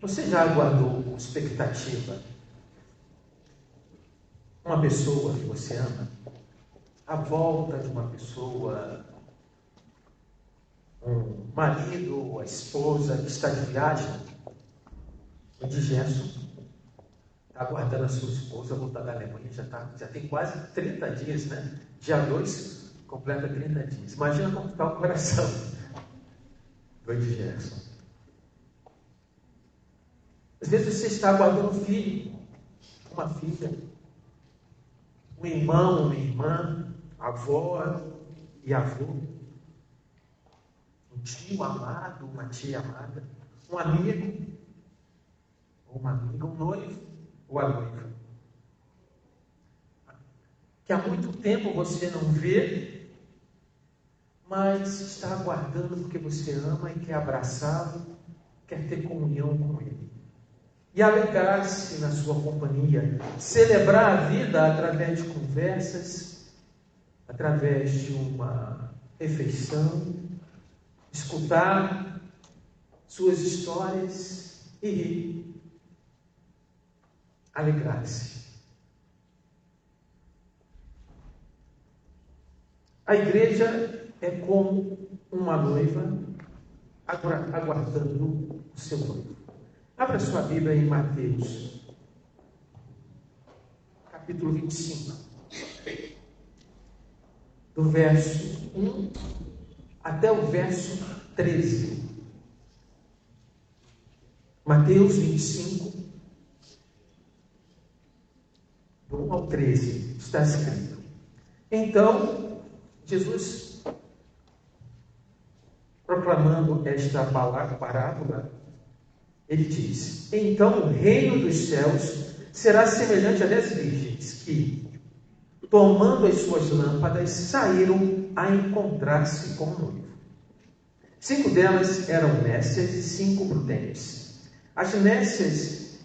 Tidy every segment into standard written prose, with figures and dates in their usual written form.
Você já aguardou com expectativa uma pessoa que você ama? A volta de uma pessoa, um marido ou a esposa que está de viagem? O de Gerson está aguardando a sua esposa voltar da Alemanha, já tem quase 30 dias, né? Dia 2 completa 30 dias. Imagina como está o coração do Ed Gerson. Às vezes você está aguardando um filho, uma filha, um irmão, uma irmã, avó e avô, um tio amado, uma tia amada, um amigo, ou uma amiga, um noivo ou a noiva, que há muito tempo você não vê, mas está aguardando porque você ama e quer abraçá-lo, quer ter comunhão com ele. E alegrar-se na sua companhia, celebrar a vida através de conversas, através de uma refeição, escutar suas histórias e rir. Alegrar-se. A igreja é como uma noiva aguardando o seu noivo. Abra sua Bíblia em Mateus, capítulo 25, do verso 1 até o verso 13. Mateus 25, do 1 ao 13, está escrito: Então, Jesus, proclamando esta parábola, ele diz: Então o reino dos céus será semelhante a 10 virgens que, tomando as suas lâmpadas, saíram a encontrar-se com o noivo. 5 delas eram nécias e 5 prudentes. As nécias,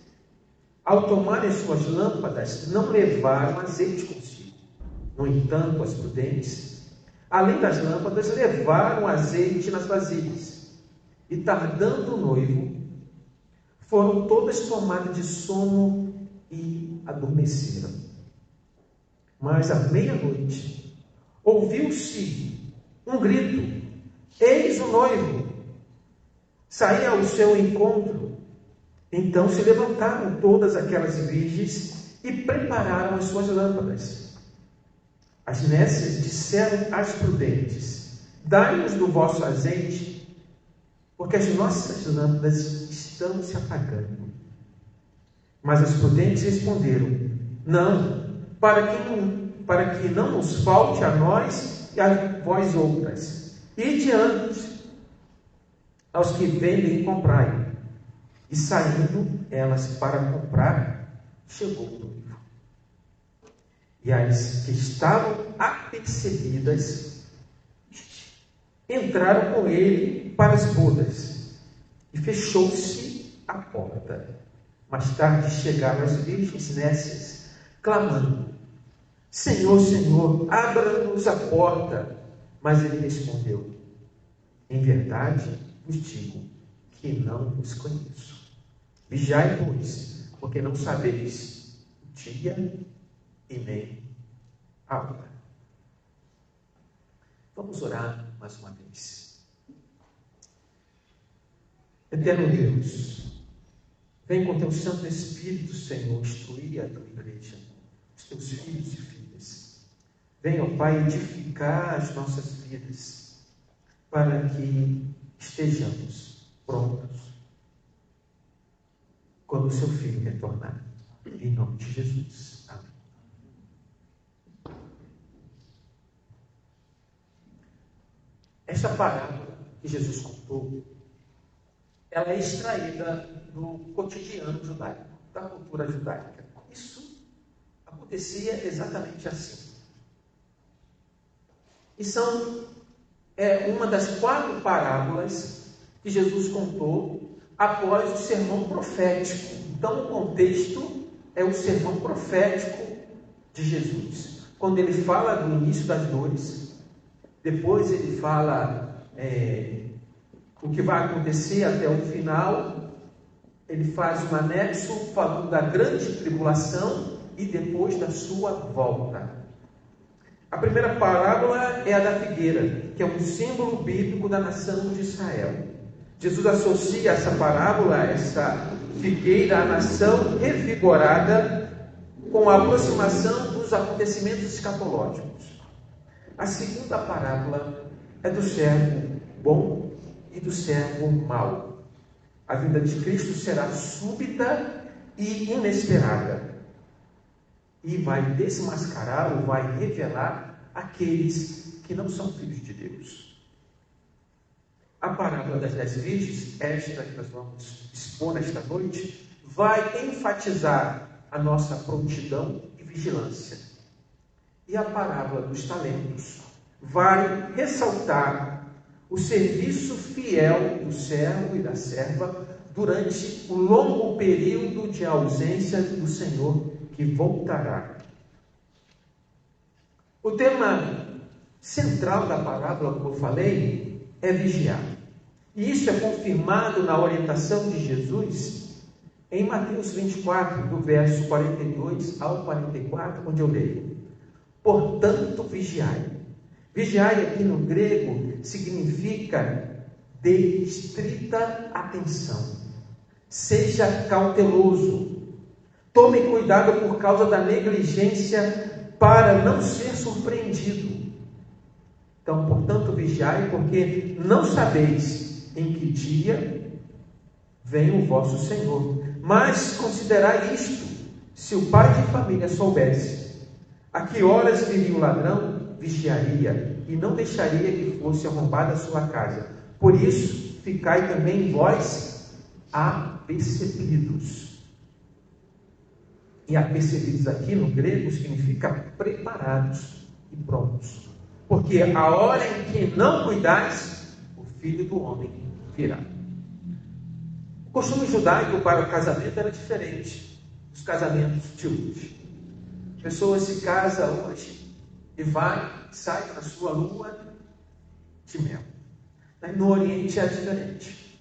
ao tomarem suas lâmpadas, não levaram azeite consigo. No entanto, as prudentes, além das lâmpadas, levaram azeite nas vasilhas. E tardando o noivo, foram todas tomadas de sono e adormeceram. Mas à meia-noite, ouviu-se um grito: Eis o noivo! Saía ao seu encontro. Então se levantaram todas aquelas virgens e prepararam as suas lâmpadas. As nécias disseram às prudentes: Dai-nos do vosso azeite, porque as nossas lâmpadas estão se apagando. Mas as prudentes responderam: Não, para que não nos falte a nós e a vós outras. Ide antes aos que vendem e comprai. E saindo elas para comprar, chegou o noivo. E as que estavam apercebidas entraram com ele para as bodas, e fechou-se a porta. Mais tarde chegaram as virgens nécias, clamando: Senhor, Senhor, abra-nos a porta. Mas ele respondeu: Em verdade vos digo que não vos conheço. Vigiai, pois, porque não sabeis o dia e nem a hora. Vamos orar mais uma vez. Eterno Deus, vem com teu Santo Espírito, Senhor, instruir a tua igreja, os teus filhos e filhas. Venha, ó Pai, edificar as nossas vidas, para que estejamos prontos quando o seu Filho retornar. Em nome de Jesus. Amém. Esta parábola que Jesus contou, ela é extraída do cotidiano judaico, da cultura judaica. Isso acontecia exatamente assim. E são uma das 4 parábolas que Jesus contou após o sermão profético. Então, o contexto é o sermão profético de Jesus. Quando ele fala do início das dores, depois ele fala o que vai acontecer até o final, ele faz um anexo falando da grande tribulação e depois da sua volta. A primeira parábola é a da figueira, que é um símbolo bíblico da nação de Israel. Jesus associa essa parábola, essa figueira, à nação revigorada com a aproximação dos acontecimentos escatológicos. A segunda parábola é do servo bom e do servo mau. A vinda de Cristo será súbita e inesperada. E vai desmascarar ou vai revelar aqueles que não são filhos de Deus. A parábola das 10 virgens, esta que nós vamos expor esta noite, vai enfatizar a nossa prontidão e vigilância. E a parábola dos talentos vai ressaltar o serviço fiel do servo e da serva durante o longo período de ausência do Senhor que voltará. O tema central da parábola, como eu falei, é vigiar. E isso é confirmado na orientação de Jesus em Mateus 24, do verso 42 ao 44, onde eu leio: portanto, vigiai. Vigiai aqui no grego significa de estrita atenção. Seja cauteloso. Tome cuidado por causa da negligência para não ser surpreendido. Então, portanto, vigiai, porque não sabeis em que dia vem o vosso Senhor. Mas considerai isto: se o pai de família soubesse a que horas viria o ladrão, vigiaria e não deixaria que fosse arrombada a sua casa. Por isso, ficai também vós apercebidos. E apercebidos aqui no grego significa preparados e prontos. Porque a hora em que não cuidais, o Filho do Homem virá. O costume judaico para o casamento era diferente dos casamentos de hoje. A pessoa se casa hoje e sai para a sua lua de mel. No Oriente é diferente.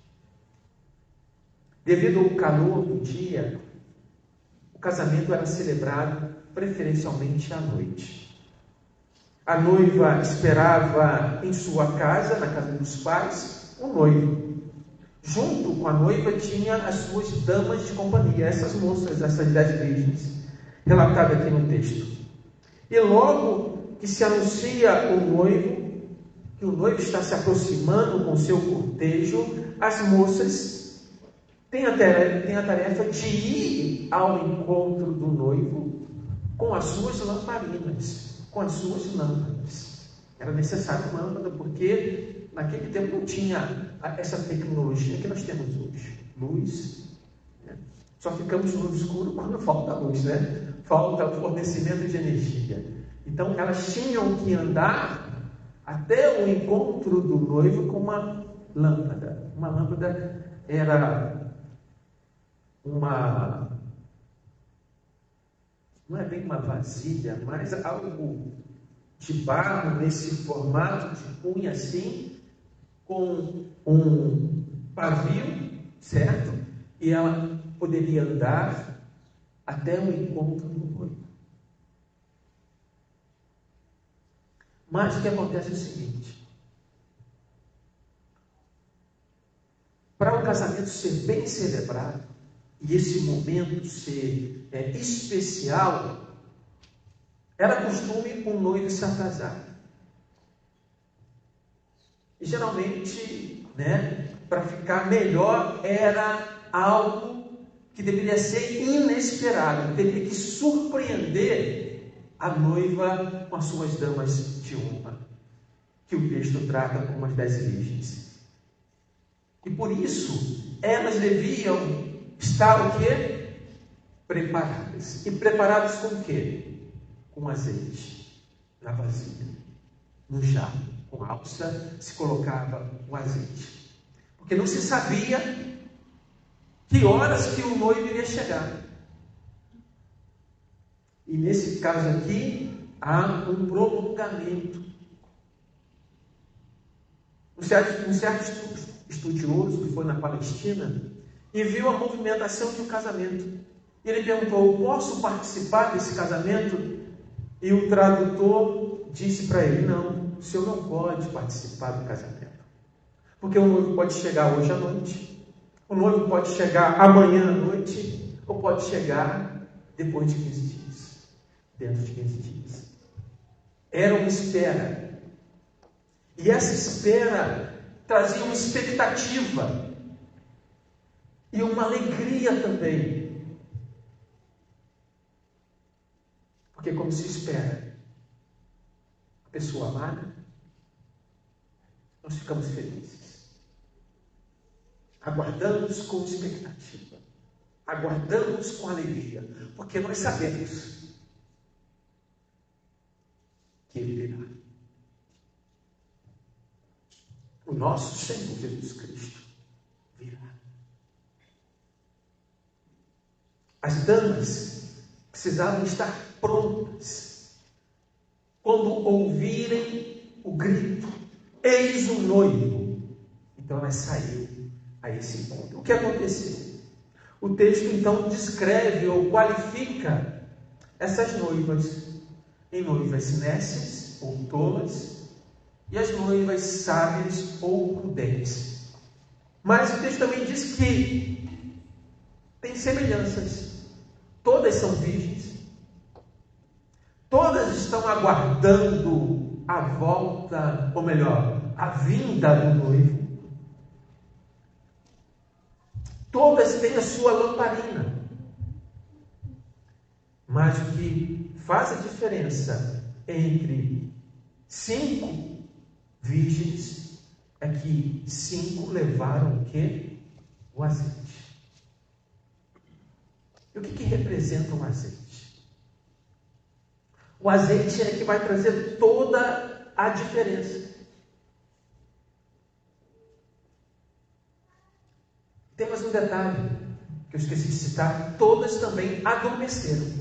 Devido ao calor do dia, o casamento era celebrado preferencialmente à noite. A noiva esperava em sua casa, na casa dos pais, o noivo. Junto com a noiva tinha as suas damas de companhia, essas moças, essas 10 virgens, relatado aqui no texto. E logo que se anuncia o noivo, que o noivo está se aproximando com seu cortejo, as moças têm a tarefa de ir ao encontro do noivo com as suas lamparinas, com as suas lâmpadas. Era necessário lâmpada porque naquele tempo não tinha essa tecnologia que nós temos hoje. Luz, né? Só ficamos no escuro quando falta luz, né? Falta o fornecimento de energia. Então elas tinham que andar até o encontro do noivo com uma lâmpada. Uma lâmpada era não é bem uma vasilha, mas algo de barro nesse formato de cunha assim, com um pavio, certo? E ela poderia andar até o encontro do noivo. Mas o que acontece é o seguinte: para o casamento ser bem celebrado, e esse momento ser especial, era costume o noivo se atrasar. E geralmente, para ficar melhor, era algo que deveria ser inesperado, teria que surpreender a noiva com as suas damas de honra, que o texto trata como as 10 virgens. E por isso, elas deviam estar o quê? Preparadas. E preparadas com o quê? Com azeite na vasilha, no jarro, com alça se colocava o azeite, porque não se sabia que horas que o noivo iria chegar. E nesse caso aqui há um prolongamento. Um certo estudioso que foi na Palestina e viu a movimentação de um casamento. Ele perguntou: posso participar desse casamento? E o tradutor disse para ele: não, o senhor não pode participar do casamento. Porque o noivo pode chegar hoje à noite, o noivo pode chegar amanhã à noite, ou pode chegar depois de 15 dias, dentro de 15 dias. Era uma espera. E essa espera trazia uma expectativa e uma alegria também. Porque como se espera a pessoa amada, nós ficamos felizes. Aguardamos com expectativa. Aguardamos com alegria. Porque nós sabemos que Ele virá. O nosso Senhor Jesus Cristo virá. As damas precisavam estar prontas quando ouvirem o grito: eis o noivo. Então elas saíram a esse encontro. O que aconteceu? O texto então descreve ou qualifica essas noivas em noivas nécias ou tolas e as noivas sábias ou prudentes. Mas o texto também diz que tem semelhanças. Todas são virgens. Todas estão aguardando a volta, ou melhor, a vinda do noivo. Todas têm a sua lamparina. Mas o que faz a diferença entre 5 virgens é que 5 levaram o quê? O azeite. E o que representa o azeite? O azeite é que vai trazer toda a diferença. Tem mais um detalhe que eu esqueci de citar: todas também adormeceram.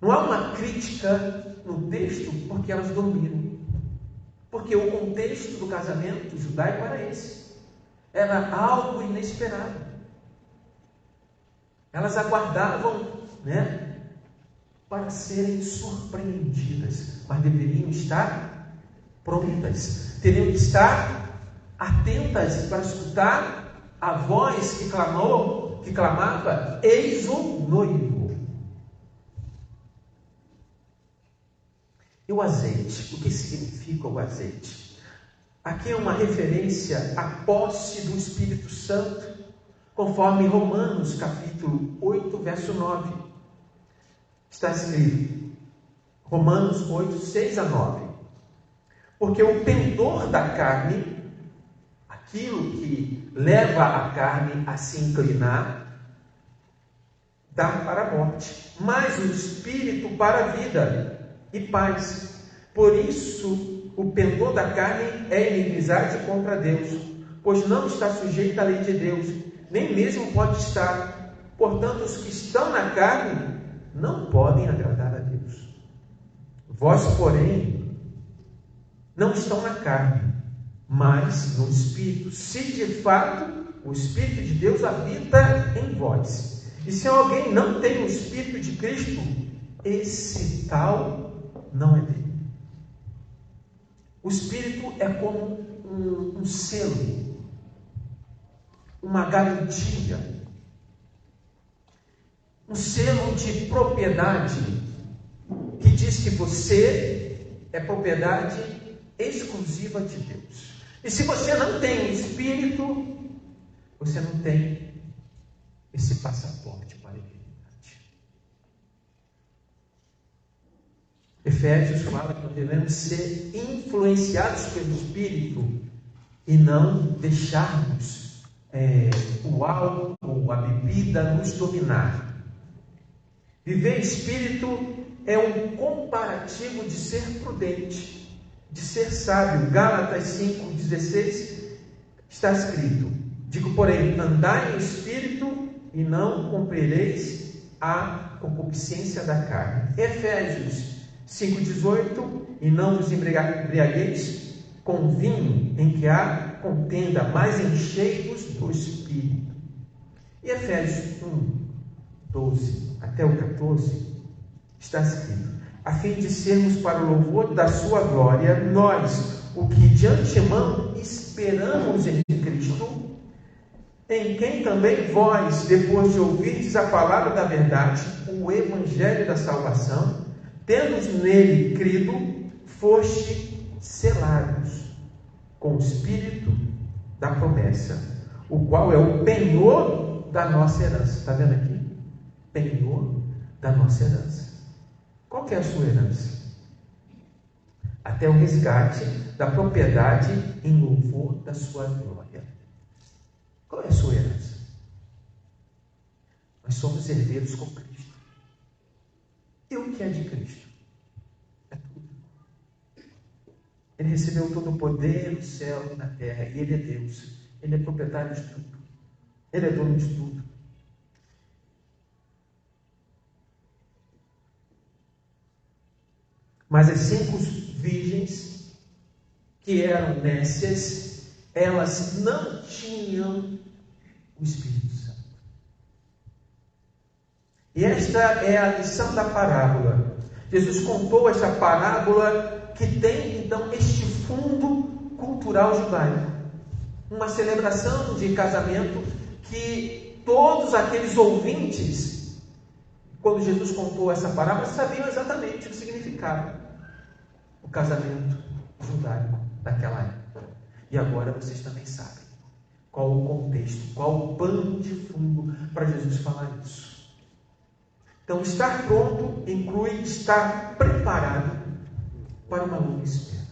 Não há uma crítica no texto porque elas dormiram. Porque o contexto do casamento judaico era esse. Era algo inesperado. Elas aguardavam, para serem surpreendidas, mas deveriam estar prontas. Teriam que estar atentas para escutar a voz que clamava: eis o noivo. E o azeite? O que significa o azeite? Aqui é uma referência à posse do Espírito Santo, conforme Romanos capítulo 8, verso 9. Está escrito, Romanos 8, 6 a 9. Porque o pendor da carne, aquilo que leva a carne a se inclinar, dá para a morte, mas o Espírito para a vida e paz. Por isso, o pendor da carne é inimizade contra Deus, pois não está sujeito à lei de Deus, nem mesmo pode estar. Portanto, os que estão na carne não podem agradar a Deus. Vós, porém, não estão na carne, mas no Espírito, se de fato o Espírito de Deus habita em vós. E se alguém não tem o Espírito de Cristo, esse tal não é dele. O Espírito é como um selo, uma garantia, um selo de propriedade que diz que você é propriedade exclusiva de Deus. E se você não tem o Espírito, você não tem esse passaporte para a eternidade. Efésios fala que nós devemos ser influenciados pelo Espírito e não deixarmos o álcool ou a bebida nos dominar. Viver em Espírito é um comparativo de ser prudente, de ser sábio. Gálatas 5,16 está escrito: digo, porém, andai no Espírito e não cumprireis a concupiscência da carne. Efésios 5,18: e não vos embriagueis com vinho em que há contenda, mas enchei-vos do Espírito. Em Efésios 1, 12 até o 14, está escrito: a fim de sermos para o louvor da sua glória, nós, o que de antemão esperamos em Cristo, em quem também vós, depois de ouvirdes a palavra da verdade, o evangelho da salvação, tendo nele crido, foste selados com o Espírito da promessa, o qual é o penhor da nossa herança. Está vendo aqui? Penhor da nossa herança. Qual que é a sua herança? Até o resgate da propriedade em louvor da sua glória. Qual é a sua herança? Nós somos herdeiros com Cristo. E o que é de Cristo? É tudo. Ele recebeu todo o poder no céu e na terra. E Ele é Deus. Ele é proprietário de tudo. Ele é dono de tudo. Mas as 5 virgens, que eram nécias, elas não tinham o Espírito Santo. E esta é a lição da parábola. Jesus contou esta parábola que tem, então, este fundo cultural judaico. Uma celebração de casamento que todos aqueles ouvintes, quando Jesus contou essa parábola, sabiam exatamente o que significava o casamento judaico daquela época. E agora vocês também sabem qual o contexto, qual o pano de fundo para Jesus falar isso. Então, estar pronto inclui estar preparado para uma longa espera.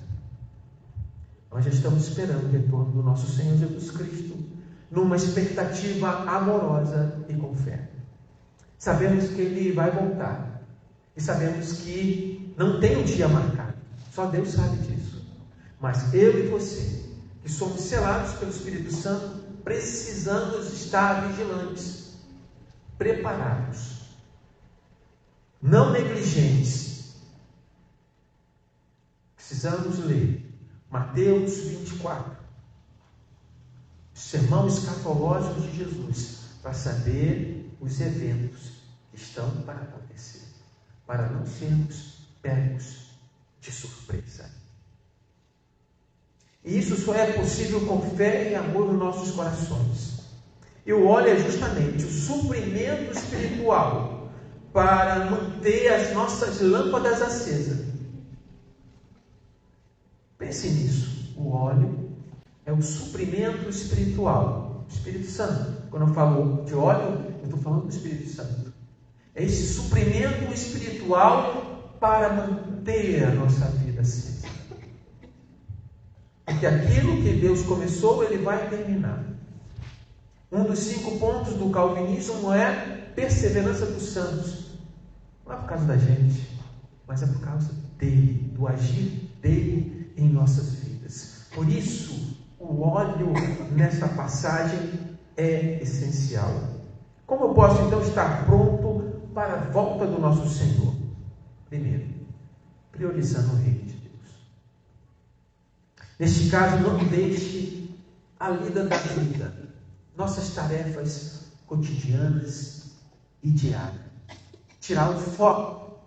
Nós já estamos esperando o retorno do nosso Senhor Jesus Cristo, numa expectativa amorosa e com fé. Sabemos que Ele vai voltar. E sabemos que não tem um dia marcado. Só Deus sabe disso. Mas eu e você, que somos selados pelo Espírito Santo, precisamos estar vigilantes, preparados, não negligentes. Precisamos ler Mateus 24, o sermão escatológico de Jesus, para saber os eventos que estão para acontecer, para não sermos pegos de surpresa. E isso só é possível com fé e amor nos nossos corações. E o óleo é justamente o suprimento espiritual para manter as nossas lâmpadas acesas. Pense nisso. O óleo é o suprimento espiritual. O Espírito Santo. Quando eu falo de óleo, eu estou falando do Espírito Santo. É esse suprimento espiritual para manter a nossa vida acesa. Porque aquilo que Deus começou, Ele vai terminar. Um dos 5 pontos do calvinismo é perseverança dos santos. Não é por causa da gente, mas é por causa dele, do agir dele em nossas vidas. Por isso, o óleo nessa passagem é essencial. Como eu posso então estar pronto para a volta do nosso Senhor? Primeiro, priorizando o reino de Deus. Neste caso, não deixe a lida da vida, nossas tarefas cotidianas e diárias. Tirar o foco,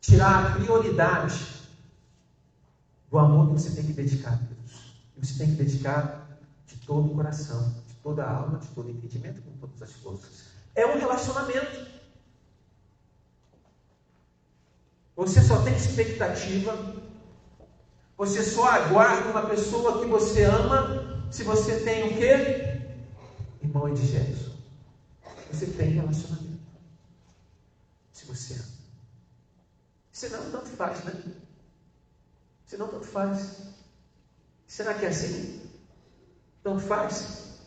tirar a prioridade do amor que você tem que dedicar a Deus. Você tem que dedicar de todo o coração, de toda a alma, de todo o entendimento, com todas as forças. É um relacionamento. Você só tem expectativa, você só aguarda uma pessoa que você ama, se você tem o quê? Irmão indigesto. Você tem relacionamento. Se você ama. Senão, tanto faz, né? Senão, tanto faz. Será que é assim? Tanto faz?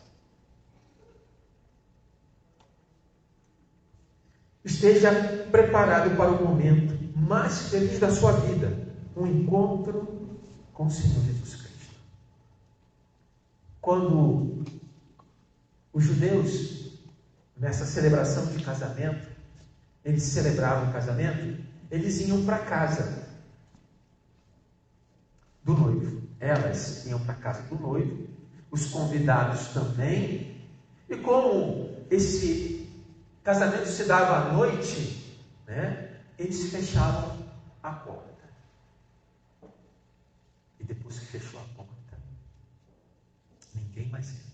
Esteja preparado para o momento mais feliz da sua vida, um encontro com o Senhor Jesus Cristo. Quando os judeus, nessa celebração de casamento, eles celebravam o casamento, eles iam para a casa do noivo. Elas iam para a casa do noivo, os convidados também, E como esse casamento se dava à noite, né, eles fechavam a porta. E depois que fechou a porta, ninguém mais entra.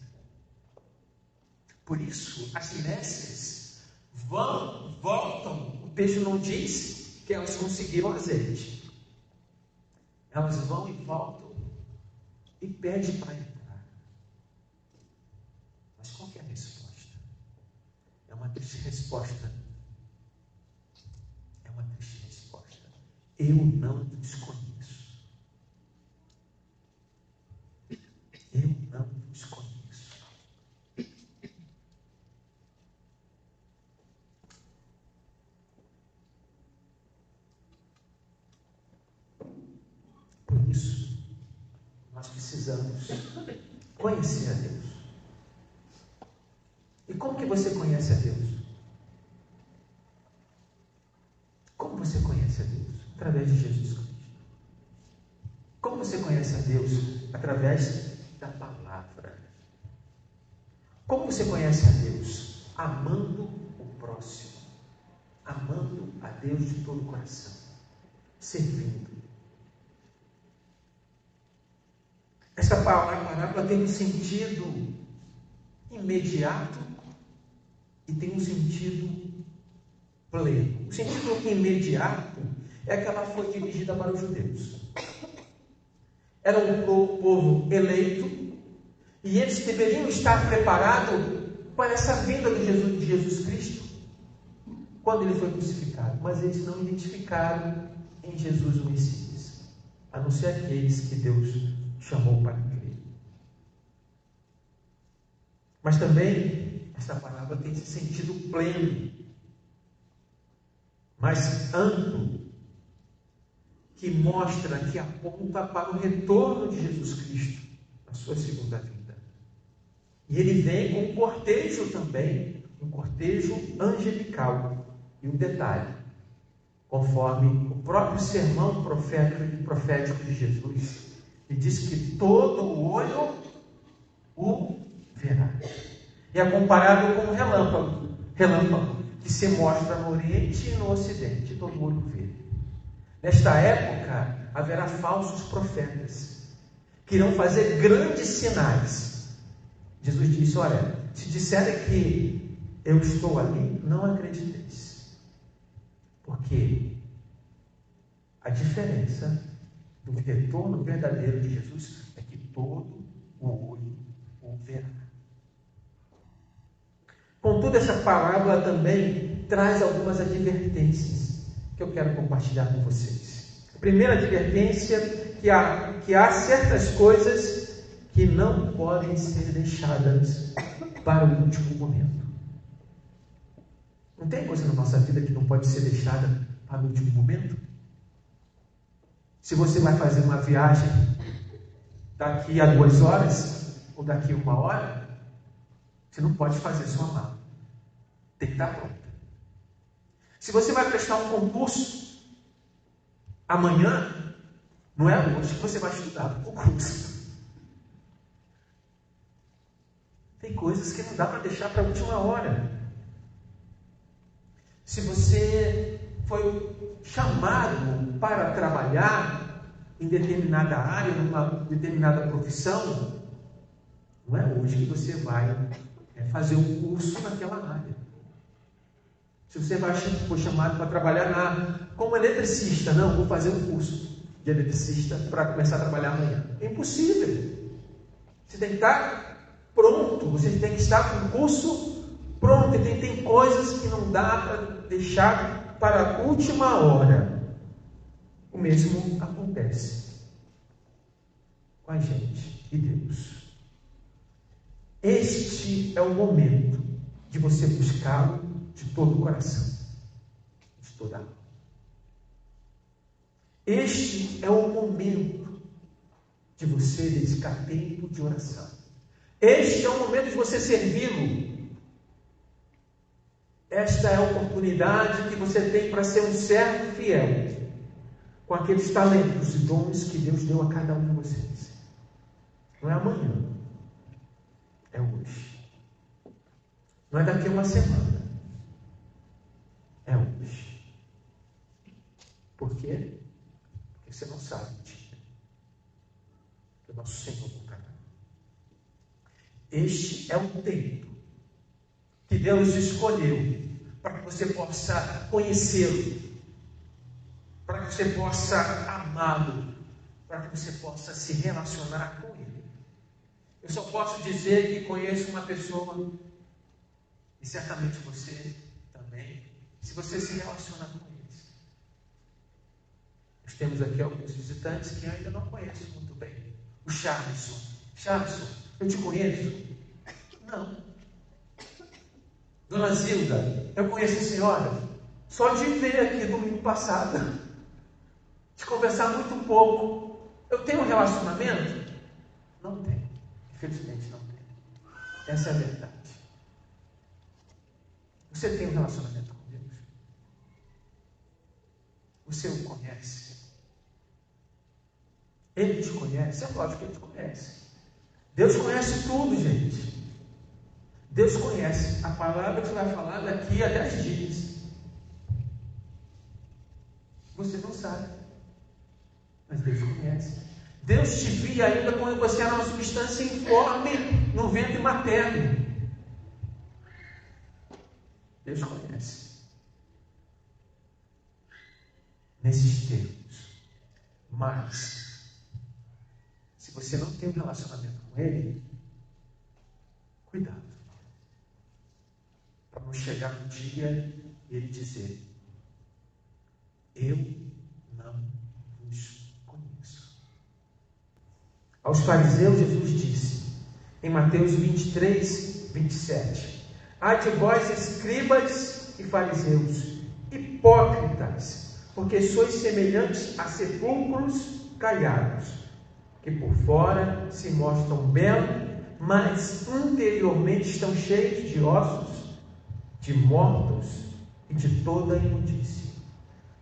Por isso, as mestres voltam. O texto não diz que elas conseguiram azeite. Elas vão e voltam e pedem para entrar. Mas qual que é a resposta? É uma triste resposta. É uma triste resposta. Eu não os conheço. Eu não os conheço. Por isso, nós precisamos conhecer a Deus. E como que você conhece a Deus? Como você conhece a Deus? Através de Jesus Cristo. Como você conhece a Deus? Através da palavra. Como você conhece a Deus? Amando o próximo. Amando a Deus de todo o coração. Servindo. Essa parábola tem um sentido imediato e tem um sentido pleno. O sentido imediato é que ela foi dirigida para os judeus. Era um povo eleito e eles deveriam estar preparados para essa vinda de Jesus Cristo quando ele foi crucificado. Mas eles não identificaram em Jesus o Messias, a não ser aqueles que Deus chamou para crer. Mas também esta palavra tem esse sentido pleno, mais amplo, que mostra, que aponta para o retorno de Jesus Cristo na sua segunda vinda. E ele vem com um cortejo também, um cortejo angelical. E um detalhe, conforme o próprio sermão profético de Jesus, ele diz que todo o olho o verá. E é comparado com um relâmpago que se mostra no Oriente e no Ocidente, todo o olho vê. Nesta época haverá falsos profetas que irão fazer grandes sinais. Jesus disse: olha, se disserem que eu estou ali, não acrediteis, porque a diferença do retorno verdadeiro de Jesus é que todo o olho o verá. Contudo, essa parábola também traz algumas advertências que eu quero compartilhar com vocês. A primeira advertência é que há certas coisas que não podem ser deixadas para o último momento. Não tem coisa na nossa vida que não pode ser deixada para o último momento? Se você vai fazer uma viagem daqui a 2 horas ou daqui a 1 hora, você não pode fazer sua mala. Tem que estar pronta. Se você vai prestar um concurso amanhã, não é hoje que você vai estudar para o concurso. Tem coisas que não dá para deixar para a última hora. Se você foi chamado para trabalhar em determinada área, numa determinada profissão, não é hoje que você vai fazer um curso naquela área. Se você foi chamado para trabalhar como eletricista, não, vou fazer um curso de eletricista para começar a trabalhar amanhã. É impossível. Você tem que estar pronto, você tem que estar com o curso pronto. E tem coisas que não dá para deixar para a última hora. O mesmo acontece com a gente e Deus. Este é o momento de você buscá-lo de todo o coração, de toda a alma. Este é o momento de você dedicar tempo de oração. Este é o momento de você servi-lo. Esta é a oportunidade que você tem para ser um servo fiel, com aqueles talentos e dons que Deus deu a cada um de vocês. Não é amanhã, é hoje. Não é daqui a uma semana. É hoje. Por quê? Porque você não sabe o dia que o nosso Senhor voltará. Este é o tempo que Deus escolheu para que você possa conhecê-lo, para que você possa amá-lo, para que você possa se relacionar com Ele. Eu só posso dizer que conheço uma pessoa, e certamente você também, se você se relaciona com eles. Nós temos aqui alguns visitantes que ainda não conhecem muito bem. O Charleson. Charleson, eu te conheço? Não. Dona Zilda, eu conheço a senhora só de ver aqui domingo passado, de conversar muito pouco. Eu tenho um relacionamento? Não tenho. Infelizmente não tenho. Essa é a verdade. Você tem um relacionamento com Deus? Você o conhece? Ele te conhece? É lógico que Ele te conhece. Deus conhece tudo, gente. Deus conhece a palavra que você vai falar daqui a 10 dias. Você não sabe, mas Deus conhece. Deus te via ainda quando você era uma substância informe no ventre materno. Deus conhece. Nesses termos. Mas, se você não tem um relacionamento com Ele, cuidado. Para não chegar um dia e Ele dizer: eu não vos conheço. Aos fariseus, Jesus disse, em Mateus 23, 27, ai de vós, escribas e fariseus, hipócritas, porque sois semelhantes a sepulcros caiados, que por fora se mostram belos, mas interiormente estão cheios de ossos, de mortos e de toda imundície.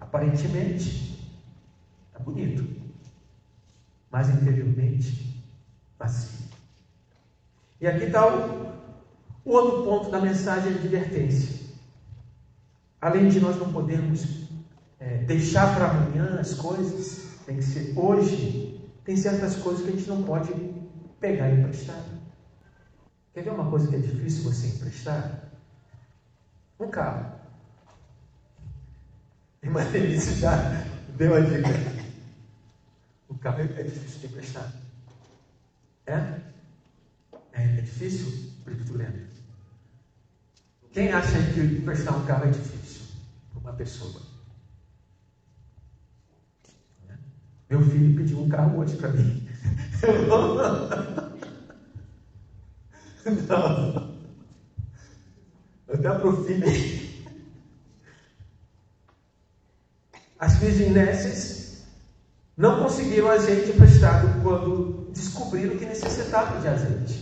Aparentemente, é bonito, mas interiormente vazio. E aqui está o outro ponto da mensagem de advertência. Além de nós não podermos deixar para amanhã as coisas, tem que ser hoje, tem certas coisas que a gente não pode pegar e emprestar. Quer ver uma coisa que é difícil você emprestar? Um carro. Irmã Denise já deu a dica. O carro é difícil de emprestar. É difícil? Por que tu lembra? Quem acha que emprestar um carro é difícil para uma pessoa? Meu filho pediu um carro hoje para mim. Não. Eu até aprofitei. As Virginésias não conseguiram azeite emprestado quando descobriram que necessitavam de azeite.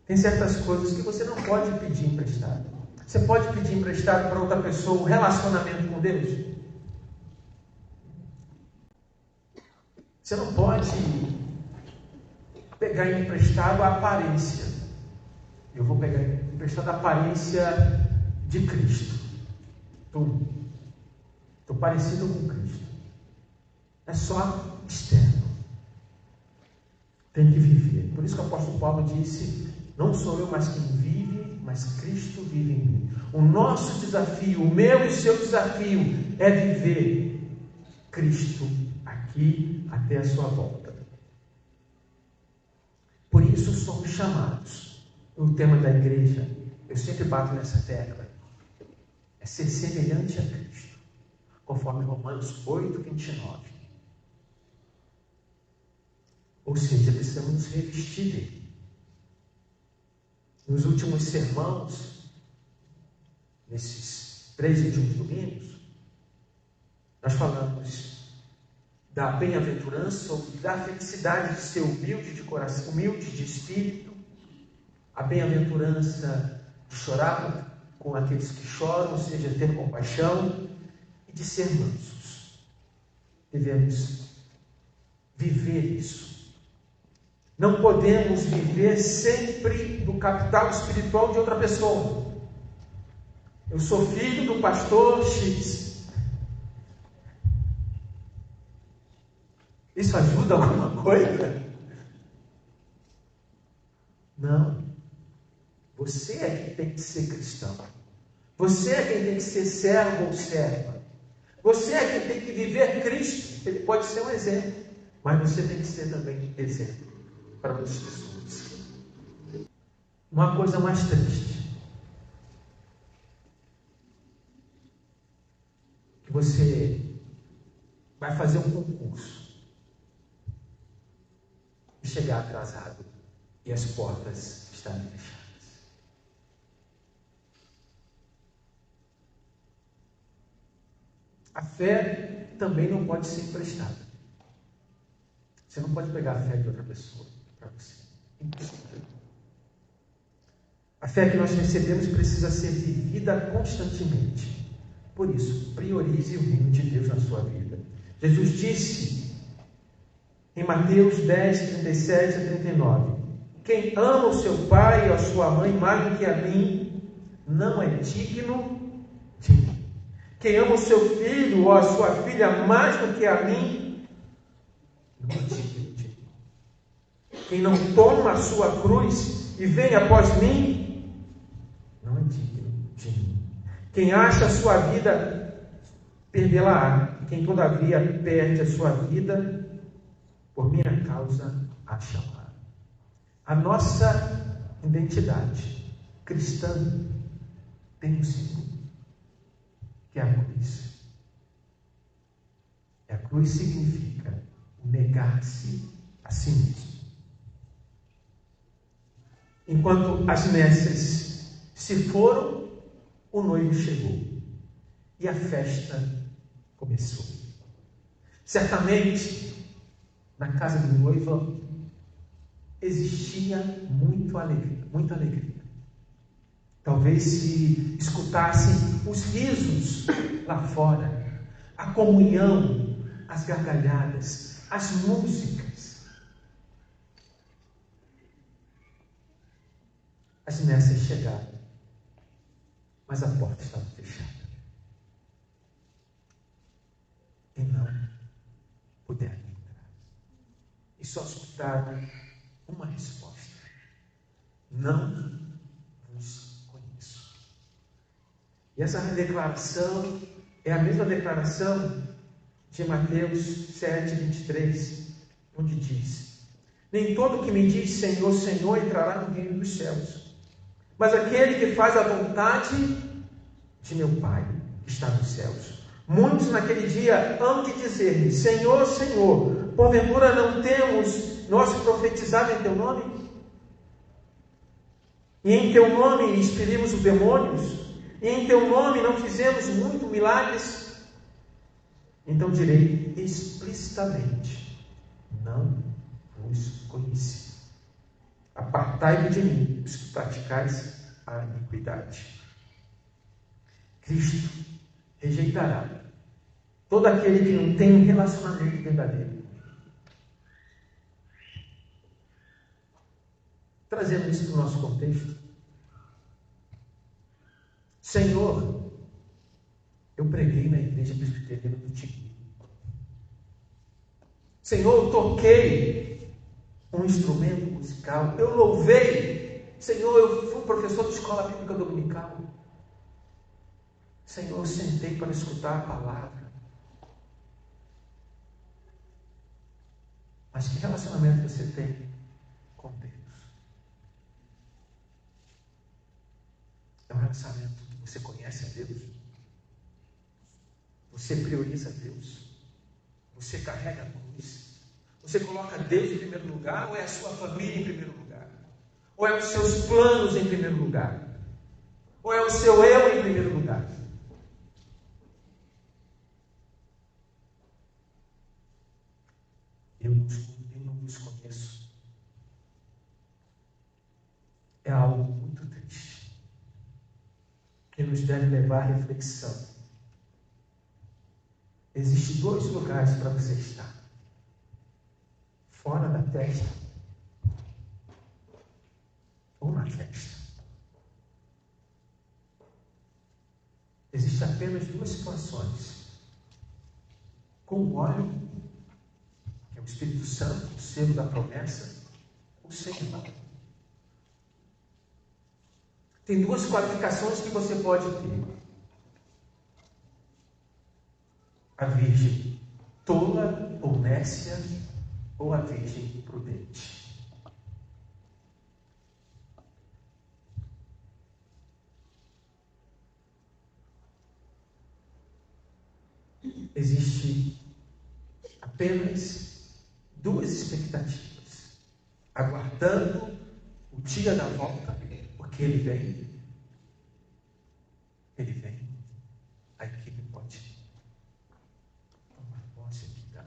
Tem certas coisas que você não pode pedir emprestado. Você pode pedir emprestado para outra pessoa um relacionamento com Deus? Você não pode pegar emprestado a aparência. Eu vou pegar emprestado a aparência de Cristo. Estou parecido com Cristo. É só externo. Tem que viver. Por isso que o apóstolo Paulo disse: não sou eu mais quem vive, mas Cristo vive em mim. O nosso desafio, o meu e o seu desafio, é viver Cristo aqui até a sua volta. Por isso somos chamados. O tema da igreja, eu sempre bato nessa tecla, é ser semelhante a Cristo, conforme Romanos 8, 29. Ou seja, precisamos nos revestir dele. Nos últimos sermãos, nesses 3 últimos domingos, nós falamos da bem-aventurança ou da felicidade de ser humilde de coração, humilde de espírito, a bem-aventurança de chorar com aqueles que choram, ou seja, ter compaixão, e de ser mansos. Devemos viver isso. Não podemos viver sempre do capital espiritual de outra pessoa. Eu sou filho do pastor X. Isso ajuda alguma coisa? Não. Você é quem tem que ser cristão. Você é quem tem que ser servo ou serva. Você é quem tem que viver Cristo. Ele pode ser um exemplo, mas você tem que ser também exemplo para outras pessoas. Uma coisa mais triste, que você vai fazer um concurso e chegar atrasado e as portas estarem fechadas. A fé também não pode ser emprestada. Você não pode pegar a fé de outra pessoa para você. Impossível. A fé que nós recebemos precisa ser vivida constantemente. Por isso, priorize o reino de Deus na sua vida. Jesus disse em Mateus 10, 37 a 39: quem ama o seu pai ou a sua mãe mais do que a mim, não é digno de mim. Quem ama o seu filho ou a sua filha mais do que a mim, não é digno de mim. Quem não toma a sua cruz e vem após mim, não é digno de mim. Quem acha a sua vida, perdê-la-á. Quem todavia perde a sua vida, por minha causa, acha-la. A nossa identidade cristã tem um símbolo, que é a cruz. E a cruz significa o negar-se a si mesmo. Enquanto as nécias se foram, o noivo chegou e a festa começou. Certamente, na casa do noivo existia muita alegria. Talvez se escutassem os risos lá fora, a comunhão, as gargalhadas, as músicas. As nécias chegaram, mas a porta estava fechada. E não puderam entrar. E só escutaram uma resposta: não vos conheço. E essa declaração é a mesma declaração de Mateus 7, 23, onde diz: nem todo que me diz Senhor, Senhor entrará no reino dos céus, mas aquele que faz a vontade de meu Pai que está nos céus. Muitos naquele dia hão de dizer-me: Senhor, Senhor, porventura não temos nós profetizado em teu nome? E em teu nome expelimos os demônios? E em teu nome não fizemos muitos milagres? Então direi explicitamente: não vos conheci. Apartai-vos de mim, os que praticais a iniquidade. Cristo rejeitará todo aquele que não tem um relacionamento verdadeiro. Trazendo isso para o nosso contexto. Senhor, eu preguei na igreja presbiteriana do Tigre. Senhor, eu toquei um instrumento musical. Eu louvei. Senhor, eu fui professor de escola bíblica dominical. Senhor, eu sentei para escutar a palavra. Mas que relacionamento você tem com Deus? É um relacionamento que você conhece a Deus? Você prioriza Deus? Você carrega a cruz? Você coloca Deus em primeiro lugar? Ou é a sua família em primeiro lugar? Ou é os seus planos em primeiro lugar? Ou é o seu eu em primeiro lugar? Eu não vos conheço. É algo muito triste, que nos deve levar à reflexão. Existem dois lugares para você estar: fora da festa há festa. Existem apenas duas situações. Com o óleo, que é o Espírito Santo, o selo da promessa, ou sem óleo. Tem duas qualificações que você pode ter. A virgem tola ou nécia, ou a virgem prudente. Existe apenas duas expectativas, aguardando o dia da volta, porque ele vem, a equipe pode tomar posse aqui, tá?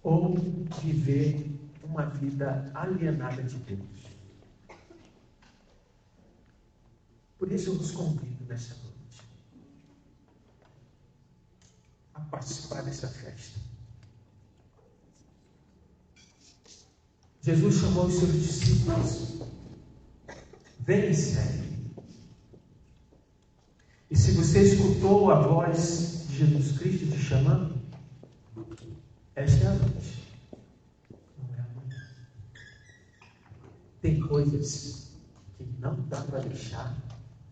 Ou viver uma vida alienada de Deus. Por isso eu vos convido nesta noite a participar dessa festa. Jesus chamou os seus discípulos: vem e segue. E se você escutou a voz de Jesus Cristo te chamando, esta é a noite, não é a manhã. Tem coisas que não dá para deixar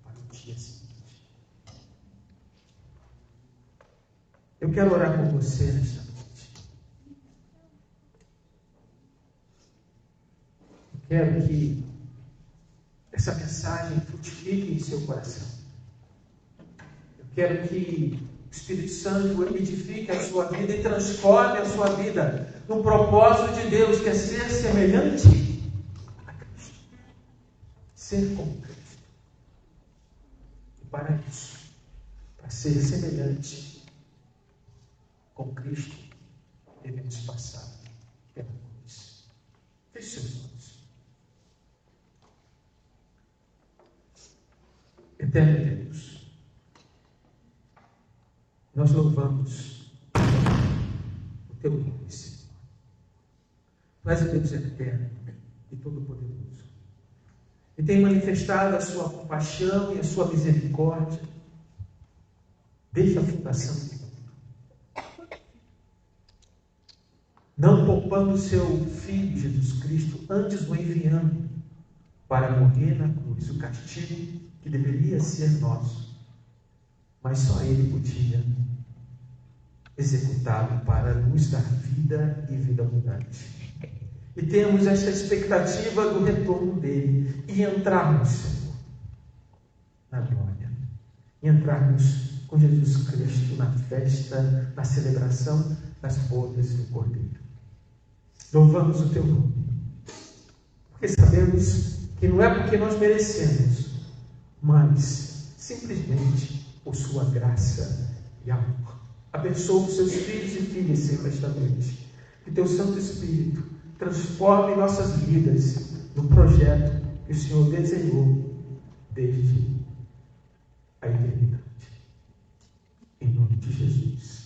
para o dia seguinte. Eu quero orar por você nesta noite. Eu quero que essa mensagem frutifique em seu coração. Eu quero que o Espírito Santo edifique a sua vida e transforme a sua vida no propósito de Deus, que é ser semelhante a Cristo. Ser como Cristo. E para isso, para ser semelhante com Cristo, devemos passar pela cruz. Feche seus olhos. Eterno Deus, nós louvamos o Teu nome, Senhor. Tu és o Deus eterno e todo-poderoso, e tem manifestado a Sua compaixão e a Sua misericórdia desde a fundação do mundo, não poupando o Seu Filho Jesus Cristo, antes o enviando para morrer na cruz, o castigo que deveria ser nosso, mas só Ele podia executá-lo para nos dar vida e vida abundante. E temos esta expectativa do retorno dele e entrarmos, Senhor, na glória, e entrarmos com Jesus Cristo na festa, na celebração das bodas do Cordeiro. Louvamos o Teu nome, porque sabemos que não é porque nós merecemos, mas simplesmente por Sua graça e amor. Abençoa os Seus filhos e filhas sempre esta noite. Que Teu Santo Espírito transforme nossas vidas no projeto que o Senhor desenhou desde a eternidade. Em nome de Jesus.